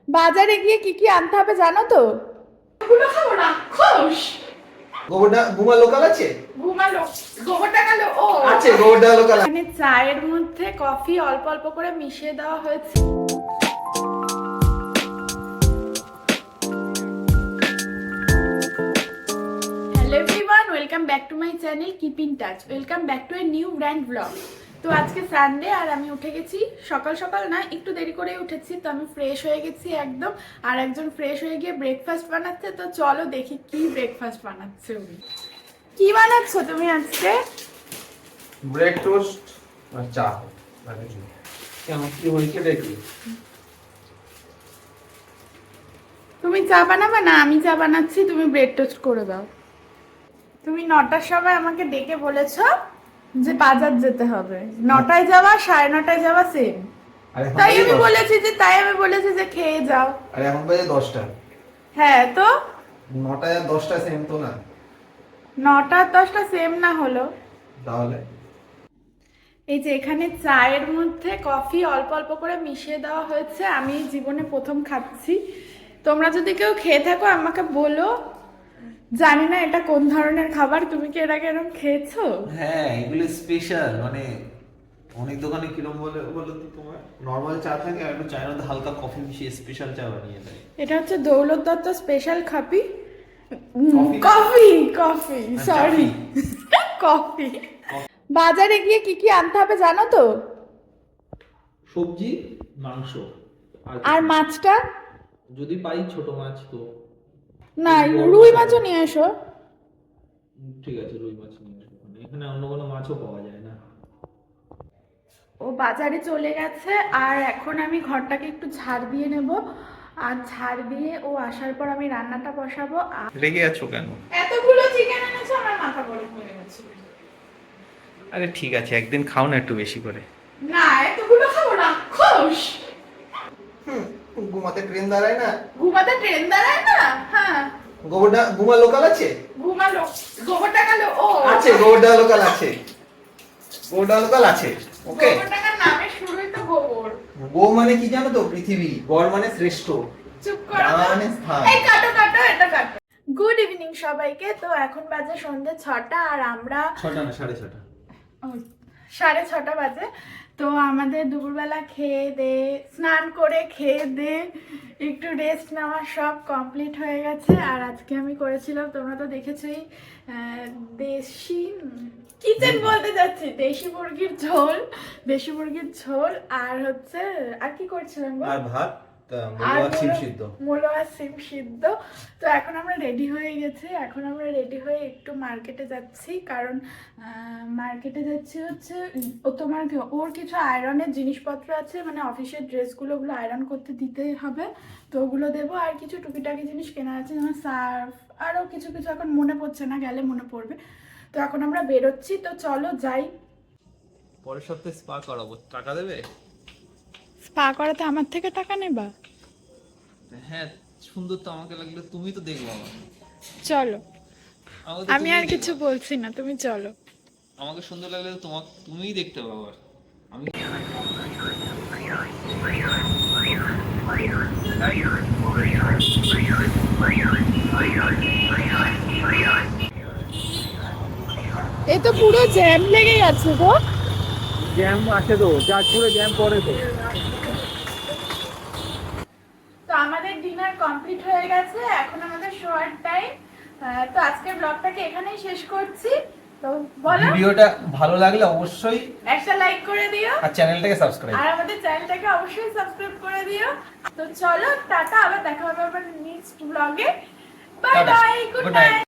বাজারে গিয়ে কি কি আনতে হবে জানো তো? এগুলো খাবো না, খোস। গোবরটা বুমা লোকাল আছে? ঘুমালো, গোবরটা গেল। ও আছে, গোবরটা লোকাল। এখানে চায়ের মধ্যে কফি অল্প অল্প করে মিশিয়ে দেওয়া হয়েছে। Hello everyone, welcome back to my channel keep in touch. Welcome back to a new brand blog. তো আজকে সানডে আর আমি উঠে গেছি সকাল সকাল না, একটু দেরি করে উঠেছি। তো আমি ফ্রেশ হয়ে গেছি একদম, আর একজন ফ্রেশ হয়ে গিয়ে ব্রেকফাস্ট বানাচ্ছে। তো চলো দেখি কি ব্রেকফাস্ট বানাচ্ছে উনি। কি বানাচ্ছ তুমি আজকে? ব্রেড টোস্ট আর চা। কেমন কি হয়েছে দেখি। তুমি চা বানাবে না, আমি চা বানাচ্ছি, তুমি ব্রেড টোস্ট করে দাও। তুমি 9টার সময় আমাকে ডেকে বলেছো যে বাজার যেতে হবে, 9টায় যাওয়া 9:30টায় যাওয়া সেম। তাই আমি বলেছি যে খেয়ে যাও। আর এখন বাজে 10টা। হ্যাঁ তো 9টা আর 10টা সেম তো না? 9টা আর 10টা সেম না হলো? তাহলে এই যে এখানে চায়ের মধ্যে কফি অল্প অল্প করে মিশিয়ে দেওয়া হয়েছে। আমি জীবনে প্রথম খাচ্ছি। তোমরা যদি কেউ খেয়ে থাকো আমাকে বলো। জানি না এটা কোন ধরনের খাবার, তুমি কি এর আগে এরকম খেয়েছো? হ্যাঁ, এগুলো স্পেশাল। মানে অনেক দোকানে কিরম বলে বলো তো, তোমার নর্মাল চা থাকে আর একটু চায়ের মধ্যে হালকা কফি মিশিয়ে স্পেশাল চা বানিয়ে দেয়। এটা হচ্ছে Daulat Dutta special coffee. Coffee? Coffee coffee sorry, চাফি। কফি। বাজারে গিয়ে কি কি আনতে হবে জানো তো? সবজি, মাংস আর মাছটা? যদি পাই ছোট মাছ তো না, রুই মাছও নিয়ে এসো। ঠিক আছে, রুই মাছ নিয়ে আসবো। এখানে অন্য কোনো মাছও পাওয়া যায় না। ও বাজারে চলে গেছে, আর এখন আমি ঘরটাকে একটু ঝাড় দিয়ে নেব। আর ঝাড় দিয়ে ও আসার পর আমি রান্নাটা বসাবো। আর রেগে আছো কেন? এতগুলো চিকেন এনেছো, আমার মাথা গরম হয়ে গেছে। আরে ঠিক আছে, একদিন খাও না একটু বেশি করে। না, এতগুলো খাবো না, খোস। ঘুমাতে ট্রেন দাঁড়ায় না? ঘুমাতে ট্রেন দাঁড়ায় না? হ্যাঁ। গোবরটা বুমা লোকাল আছে? ঘুমালো, গোবরটা গেল। ও আছে, গোবরটা লোকাল আছে। গোবরটা লোকাল আছে। ওকে। গোবরটার নামে শুরুই তো গোবর। গো মানে কি জানো তো? পৃথিবী। গড় মানে শ্রেষ্ঠ। চুপ করো ডাঙা তো। মানে স্থান। এই কাটো কাটো, এটা কাটো। গুড ইভিনিং সবাইকে। তো এখন বাজে সন্ধ্যে 6টা, আর আমরা 6টা না, 6:30। 6:30 বাজে। তো আমাদের দুপুরবেলা খেয়ে দে, স্নান করে খেয়ে দে, একটু রেস্ট নেওয়া সব কমপ্লিট হয়ে গেছে। আর আজকে আমি করেছিলাম, তোমরা তো দেখেছোই, দেশি কিচেন বলতে যাচ্ছি, দেশি মুরগির ঝোল। দেশি মুরগির ঝোল আর হচ্ছে, আর কি করছিলাম গো? আর ভাত, আর মূলো আর সিম সিদ্ধ। মূলো আর সিম সিদ্ধ। তো এখন আমরা রেডি হয়ে গেছি। এখন আমরা রেডি হয়ে একটু মার্কেটে যাচ্ছি, কারণ মার্কেটে যাচ্ছি হচ্ছে ও তোমার ওর কিছু আয়রনের জিনিসপত্র আছে, মানে অফিসের ড্রেসগুলো, ওগুলো আয়রন করতে দিতে হবে। তো ওগুলো দেবো, আর কিছু টুকিটাকি জিনিস কেনা আছে, যেমন সার্ফ, আরও কিছু কিছু এখন মনে পড়ছে না, গেলে মনে পড়বে। তো এখন আমরা বেরোচ্ছি, তো চলো যাই। পরের সপ্তাহে স্পা করাবো, টাকা দেবে? স্পা করাতে আমার থেকে টাকা নেবা? হ্যাঁ, সুন্দর তো আমাকে লাগলে, তুমি তো দেখবো আমাকে। চলো, আমাকে তো আমি আর তুমিই কিছু দেখবা। বলছি না, তুমি চলো। আমাকে সুন্দর লাগলে তো তোমাকে তুমিই দেখতে পাবো। আর আমি এ তো পুরো জ্যাম লেগে গেছে গো। জ্যাম আছে তো, চাঁদপুরে জ্যাম পড়ে তো। তো আমাদের ডিনার কমপ্লিট হয়ে গেছে, এখন আমাদের শোয়ার টাইম। তো আজকের ব্লগটাকে এখানেই শেষ করছি। তো বলো, ভিডিওটা ভালো লাগলে অবশ্যই একটা লাইক করে দিও, আর চ্যানেলটাকে সাবস্ক্রাইব। আর আমাদের চ্যানেলটাকে অবশ্যই সাবস্ক্রাইব করে দিও। তো চলো টাটা, আবার দেখা হবে আবার next blog. Bye tata, bye, good good night. Night.